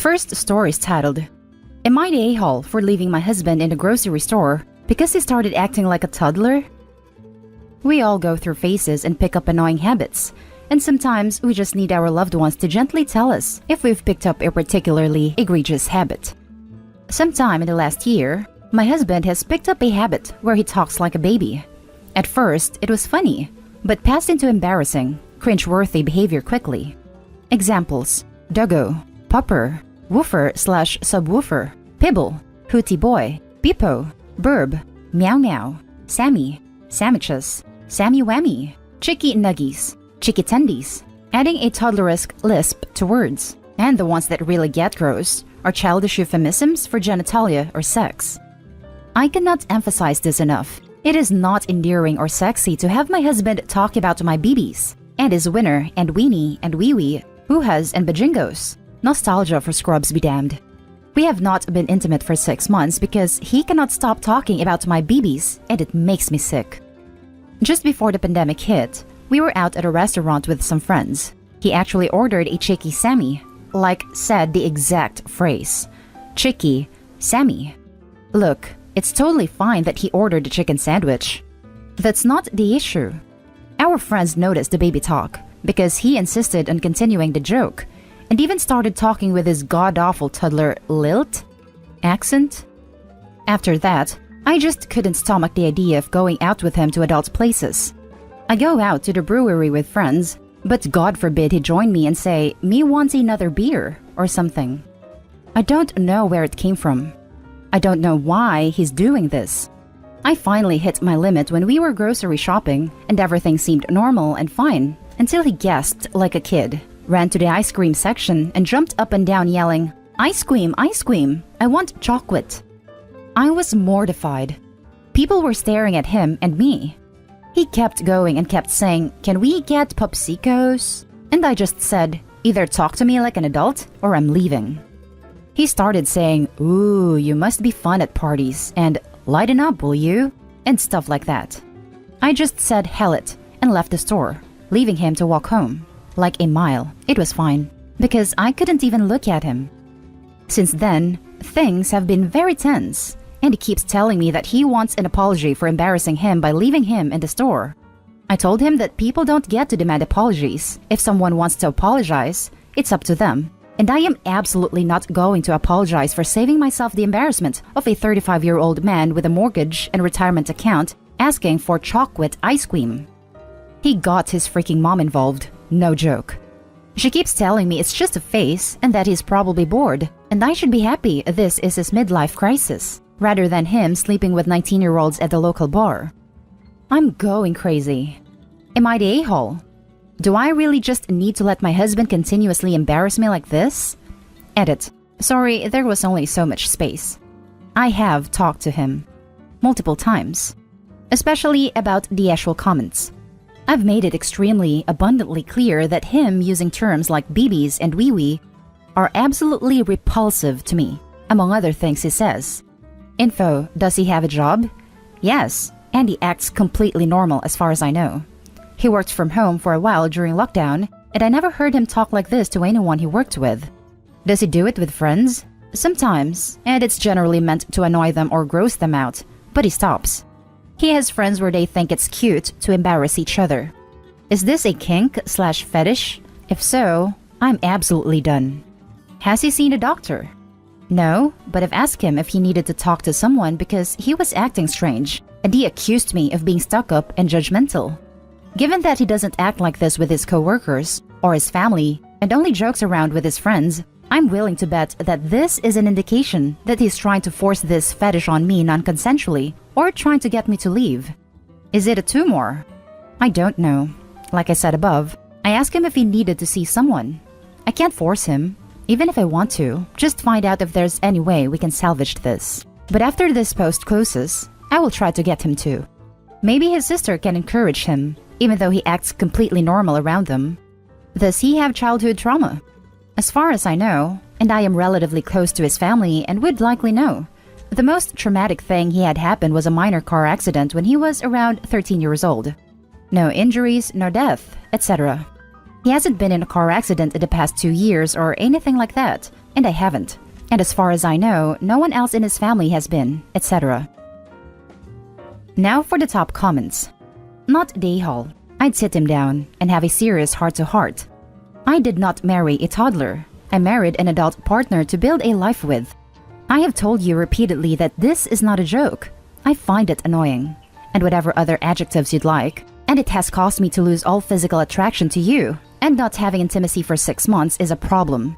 First story is titled, Am I the a-hole for leaving my husband in the grocery store because he started acting like a toddler? We all go through phases and pick up annoying habits, and sometimes we just need our loved ones to gently tell us if we've picked up a particularly egregious habit. Sometime in the last year, my husband has picked up a habit where he talks like a baby. At first, it was funny, but passed into embarrassing, cringe-worthy behavior quickly. Examples: doggo, pupper, woofer/subwoofer, pibble, hooty boy, peepo, burb, meow meow, sammy, sandwiches, sammy whammy, chicky nuggies, chicky tendies, adding a toddleresque lisp to words. And the ones that really get gross are childish euphemisms for genitalia or sex. I cannot emphasize this enough. It is not endearing or sexy to have my husband talk about my BBs, and his winner and weenie and wee-wee, hoo-has and bajingos. Nostalgia for scrubs be damned. We have not been intimate for 6 months because he cannot stop talking about my BBs, and it makes me sick. Just before the pandemic hit, we were out at a restaurant with some friends. He actually ordered a chicky sammy, like said the exact phrase, chicky sammy. Look, it's totally fine that he ordered a chicken sandwich. That's not the issue. Our friends noticed the baby talk because he insisted on continuing the joke and even started talking with his god-awful toddler lilt accent. After that, I just couldn't stomach the idea of going out with him to adult places. I go out to the brewery with friends, but God forbid he join me and say, "Me wants another beer," or something. I don't know where it came from. I don't know why he's doing this. I finally hit my limit when we were grocery shopping and everything seemed normal and fine until he gasped like a kid, ran to the ice cream section and jumped up and down yelling, ice cream, I want chocolate." I was mortified. People were staring at him and me. He kept going and kept saying, "Can we get popsicos?" And I just said, "Either talk to me like an adult or I'm leaving." He started saying, "Ooh, you must be fun at parties," and "Lighten up, will you?" and stuff like that. I just said hell it and left the store, leaving him to walk home. Like a mile. It was fine, because I couldn't even look at him. Since then, things have been very tense, and he keeps telling me that he wants an apology for embarrassing him by leaving him in the store. I told him that people don't get to demand apologies. If someone wants to apologize, it's up to them. And I am absolutely not going to apologize for saving myself the embarrassment of a 35-year-old man with a mortgage and retirement account asking for chocolate ice cream. He got his freaking mom involved. No joke. She keeps telling me it's just a phase and that he's probably bored, and I should be happy this is his midlife crisis, rather than him sleeping with 19-year-olds at the local bar. I'm going crazy. Am I the a-hole? Do I really just need to let my husband continuously embarrass me like this? Edit. Sorry, there was only so much space. I have talked to him. Multiple times. Especially about the actual comments. I've made it extremely abundantly clear that him using terms like BBs and wee-wee are absolutely repulsive to me, among other things he says. Info, does he have a job? Yes, and he acts completely normal as far as I know. He worked from home for a while during lockdown, and I never heard him talk like this to anyone he worked with. Does he do it with friends? Sometimes, and it's generally meant to annoy them or gross them out, but he stops. He has friends where they think it's cute to embarrass each other. Is this a kink/fetish? If so, I'm absolutely done. Has he seen a doctor? No, but I've asked him if he needed to talk to someone because he was acting strange, and he accused me of being stuck up and judgmental. Given that he doesn't act like this with his coworkers or his family and only jokes around with his friends, I'm willing to bet that this is an indication that he's trying to force this fetish on me non-consensually or trying to get me to leave. Is it a tumor? I don't know. Like I said above, I asked him if he needed to see someone. I can't force him, even if I want to, just find out if there's any way we can salvage this. But after this post closes, I will try to get him to. Maybe his sister can encourage him, even though he acts completely normal around them. Does he have childhood trauma? As far as I know, and I am relatively close to his family and would likely know, the most traumatic thing he had happened was a minor car accident when he was around 13 years old. No injuries, no death, etc. He hasn't been in a car accident in the past 2 years or anything like that, and I haven't. And as far as I know, no one else in his family has been, etc. Now for the top comments. Not Dayhall. I'd sit him down and have a serious heart-to-heart. I did not marry a toddler. I married an adult partner to build a life with. I have told you repeatedly that this is not a joke. I find it annoying. And whatever other adjectives you'd like. And it has caused me to lose all physical attraction to you. And not having intimacy for 6 months is a problem.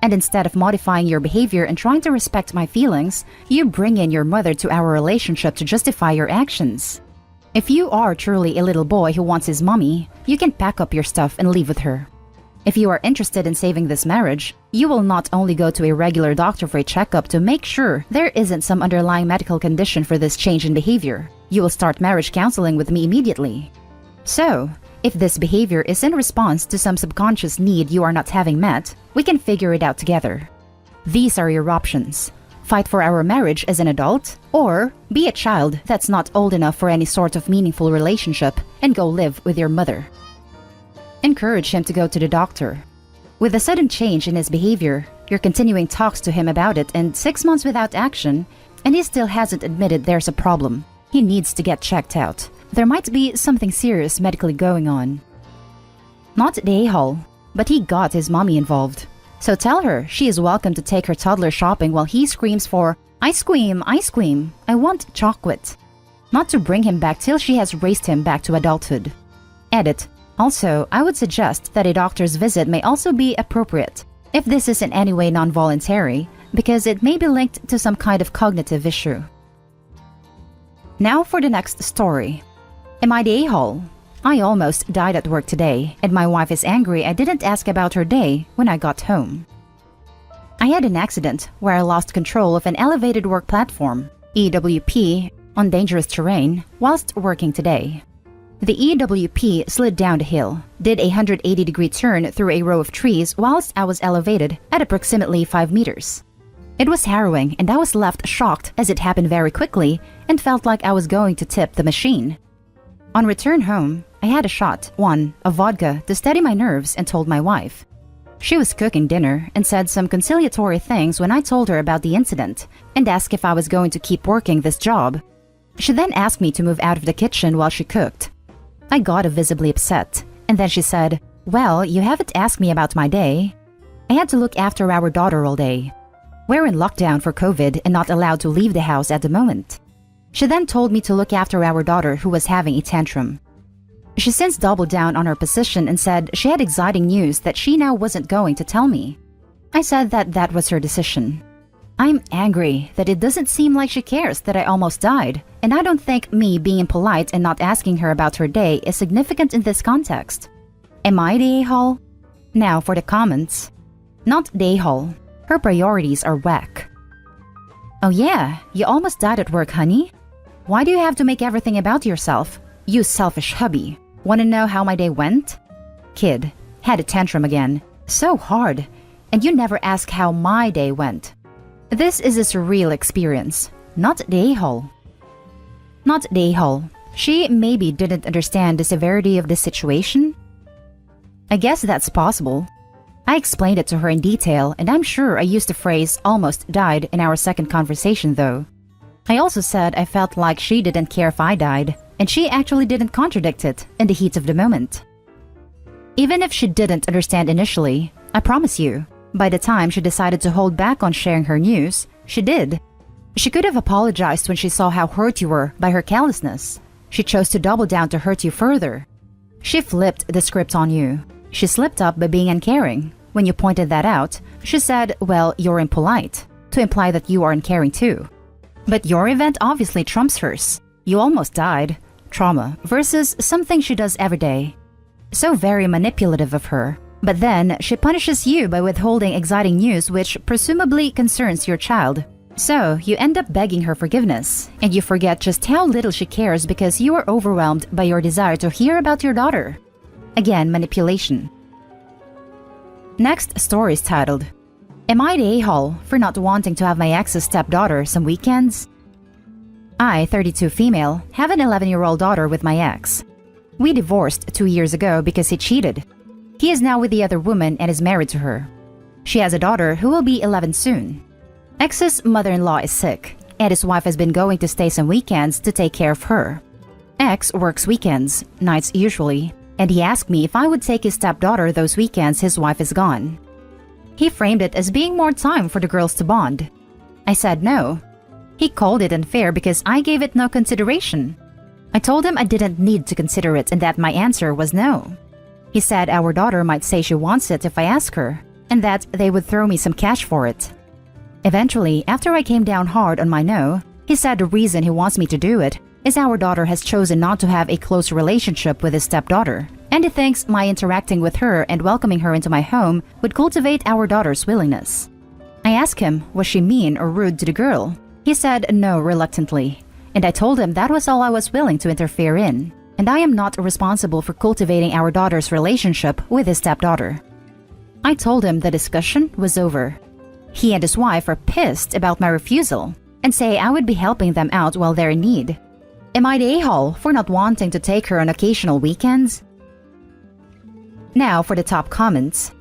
And instead of modifying your behavior and trying to respect my feelings, you bring in your mother to our relationship to justify your actions. If you are truly a little boy who wants his mommy, you can pack up your stuff and leave with her. If you are interested in saving this marriage, you will not only go to a regular doctor for a checkup to make sure there isn't some underlying medical condition for this change in behavior. You will start marriage counseling with me immediately. So, if this behavior is in response to some subconscious need you are not having met, we can figure it out together. These are your options. Fight for our marriage as an adult, or be a child that's not old enough for any sort of meaningful relationship and go live with your mother. Encourage him to go to the doctor. With a sudden change in his behavior, you're continuing talks to him about it and 6 months without action, and he still hasn't admitted there's a problem. He needs to get checked out. There might be something serious medically going on. Not Dayhall, but he got his mommy involved. So tell her she is welcome to take her toddler shopping while he screams for, "Ice cream, ice cream, I want chocolate." Not to bring him back till she has raised him back to adulthood. Edit. Also, I would suggest that a doctor's visit may also be appropriate, if this is in any way non-voluntary, because it may be linked to some kind of cognitive issue. Now for the next story. Am I the a-hole? I almost died at work today, and my wife is angry I didn't ask about her day when I got home. I had an accident where I lost control of an elevated work platform, EWP, on dangerous terrain, whilst working today. The EWP slid down the hill, did a 180-degree turn through a row of trees whilst I was elevated at approximately 5 meters. It was harrowing, and I was left shocked as it happened very quickly and felt like I was going to tip the machine. On return home, I had a shot, of vodka to steady my nerves and told my wife. She was cooking dinner and said some conciliatory things when I told her about the incident and asked if I was going to keep working this job. She then asked me to move out of the kitchen while she cooked. I got visibly upset, and then she said, "Well, you haven't asked me about my day." I had to look after our daughter all day. We're in lockdown for COVID and not allowed to leave the house at the moment. She then told me to look after our daughter who was having a tantrum. She since doubled down on her position and said she had exciting news that she now wasn't going to tell me. I said that that was her decision. I'm angry that it doesn't seem like she cares that I almost died, and I don't think me being polite and not asking her about her day is significant in this context. Am I the a-hole? Now for the comments. Not the a-hole. Her priorities are whack. Oh yeah, you almost died at work, honey? Why do you have to make everything about yourself? You selfish hubby. Want to know how my day went? Kid, had a tantrum again. So hard. And you never ask how my day went. This is a surreal experience. Not the a-hole. Not the a-hole. She maybe didn't understand the severity of the situation? I guess that's possible. I explained it to her in detail, and I'm sure I used the phrase "almost died" in our second conversation though. I also said I felt like she didn't care if I died, and she actually didn't contradict it in the heat of the moment. Even if she didn't understand initially, I promise you, by the time she decided to hold back on sharing her news, she did. She could have apologized when she saw how hurt you were by her callousness. She chose to double down to hurt you further. She flipped the script on you. She slipped up by being uncaring. When you pointed that out, she said, "Well, you're impolite," to imply that you are uncaring too. But your event obviously trumps hers. You almost died. Trauma versus something she does every day. So very manipulative of her. But then she punishes you by withholding exciting news which presumably concerns your child. So you end up begging her forgiveness, and you forget just how little she cares because you are overwhelmed by your desire to hear about your daughter. Again, manipulation. Next story is titled, Am I the a-hole for not wanting to have my ex's stepdaughter some weekends? I, 32 female, have an 11-year-old daughter with my ex. We divorced 2 years ago because he cheated. He is now with the other woman and is married to her. She has a daughter who will be 11 soon. X's mother-in-law is sick, and his wife has been going to stay some weekends to take care of her. X works weekends, nights usually, and he asked me if I would take his stepdaughter those weekends his wife is gone. He framed it as being more time for the girls to bond. I said no. He called it unfair because I gave it no consideration. I told him I didn't need to consider it and that my answer was no. He said our daughter might say she wants it if I ask her, and that they would throw me some cash for it. Eventually, after I came down hard on my no, he said the reason he wants me to do it is our daughter has chosen not to have a close relationship with his stepdaughter, and he thinks my interacting with her and welcoming her into my home would cultivate our daughter's willingness. I asked him, was she mean or rude to the girl? He said no reluctantly, and I told him that was all I was willing to interfere in, and I am not responsible for cultivating our daughter's relationship with his stepdaughter. I told him the discussion was over. He and his wife are pissed about my refusal and say I would be helping them out while they're in need. Am I the a-hole for not wanting to take her on occasional weekends? Now for the top comments.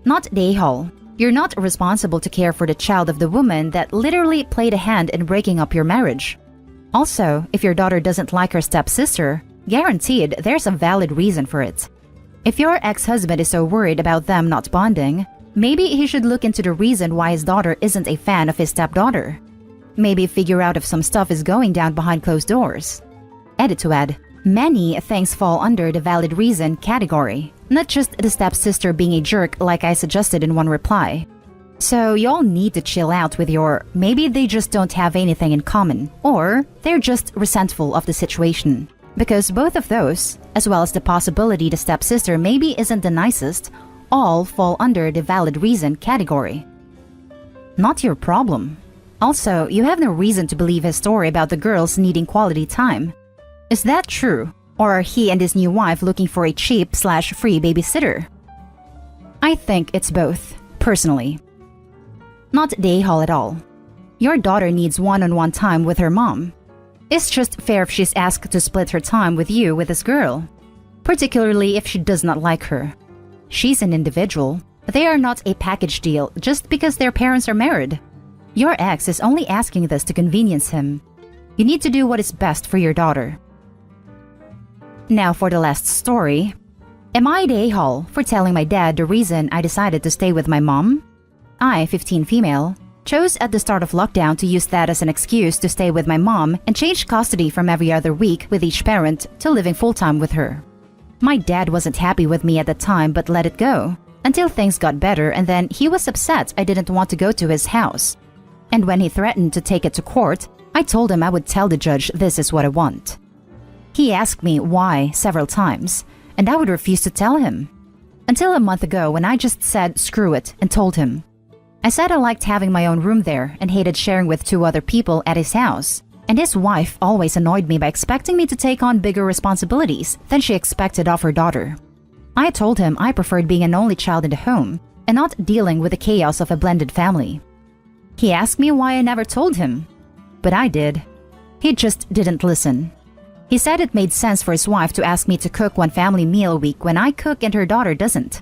Not the a-hole. You're not responsible to care for the child of the woman that literally played a hand in breaking up your marriage. Also, if your daughter doesn't like her stepsister, guaranteed there's a valid reason for it. If your ex-husband is so worried about them not bonding, maybe he should look into the reason why his daughter isn't a fan of his stepdaughter. Maybe figure out if some stuff is going down behind closed doors. Edit to add, many things fall under the valid reason category, not just the stepsister being a jerk like I suggested in one reply. So y'all need to chill out with your maybe they just don't have anything in common, or they're just resentful of the situation. Because both of those, as well as the possibility the stepsister maybe isn't the nicest, all fall under the valid reason category. Not your problem. Also, you have no reason to believe his story about the girls needing quality time. Is that true? Or are he and his new wife looking for a cheap/free babysitter? I think it's both, personally. Not the a-hole at all. Your daughter needs one-on-one time with her mom. It's just fair if she's asked to split her time with you with this girl, particularly if she does not like her. She's an individual. They are not a package deal just because their parents are married. Your ex is only asking this to convenience him. You need to do what is best for your daughter. Now for the last story. Am I the a-hole for telling my dad the reason I decided to stay with my mom? I, 15 female, chose at the start of lockdown to use that as an excuse to stay with my mom and change custody from every other week with each parent to living full-time with her. My dad wasn't happy with me at the time but let it go, until things got better, and then he was upset I didn't want to go to his house. And when he threatened to take it to court, I told him I would tell the judge this is what I want. He asked me why several times, and I would refuse to tell him. Until a month ago when I just said screw it and told him. I said I liked having my own room there and hated sharing with 2 other people at his house, and his wife always annoyed me by expecting me to take on bigger responsibilities than she expected of her daughter. I told him I preferred being an only child in the home and not dealing with the chaos of a blended family. He asked me why I never told him, but I did. He just didn't listen. He said it made sense for his wife to ask me to cook one family meal a week when I cook and her daughter doesn't.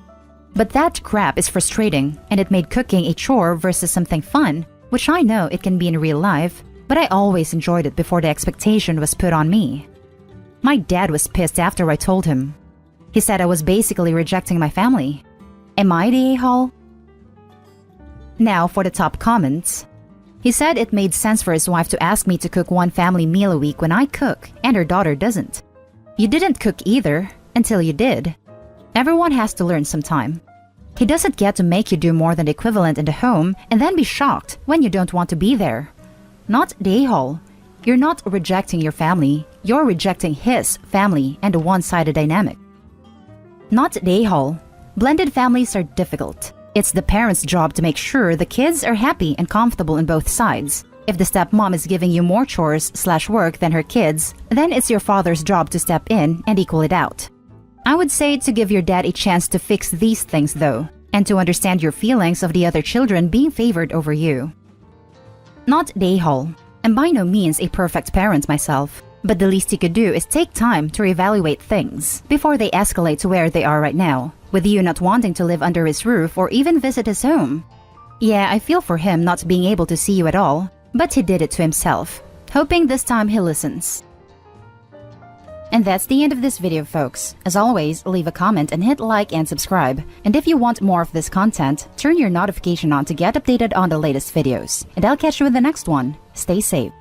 But that crap is frustrating, and it made cooking a chore versus something fun, which I know it can be in real life, but I always enjoyed it before the expectation was put on me. My dad was pissed after I told him. He said I was basically rejecting my family. Am I the a-hole? Now for the top comments. He said it made sense for his wife to ask me to cook one family meal a week when I cook and her daughter doesn't. You didn't cook either, until you did. Everyone has to learn sometime. He doesn't get to make you do more than the equivalent in the home and then be shocked when you don't want to be there. Not the a-hole. You're not rejecting your family, you're rejecting his family and a one-sided dynamic. Not the a-hole. Blended families are difficult. It's the parents' job to make sure the kids are happy and comfortable on both sides. If the stepmom is giving you more chores/work than her kids, then it's your father's job to step in and equal it out. I would say to give your dad a chance to fix these things though, and to understand your feelings of the other children being favored over you. Not the a-hole. I'm by no means a perfect parent myself, but the least you could do is take time to reevaluate things before they escalate to where they are right now, with you not wanting to live under his roof or even visit his home. Yeah, I feel for him not being able to see you at all, but he did it to himself, hoping this time he listens. And that's the end of this video, folks. As always, leave a comment and hit like and subscribe. And if you want more of this content, turn your notification on to get updated on the latest videos. And I'll catch you in the next one. Stay safe.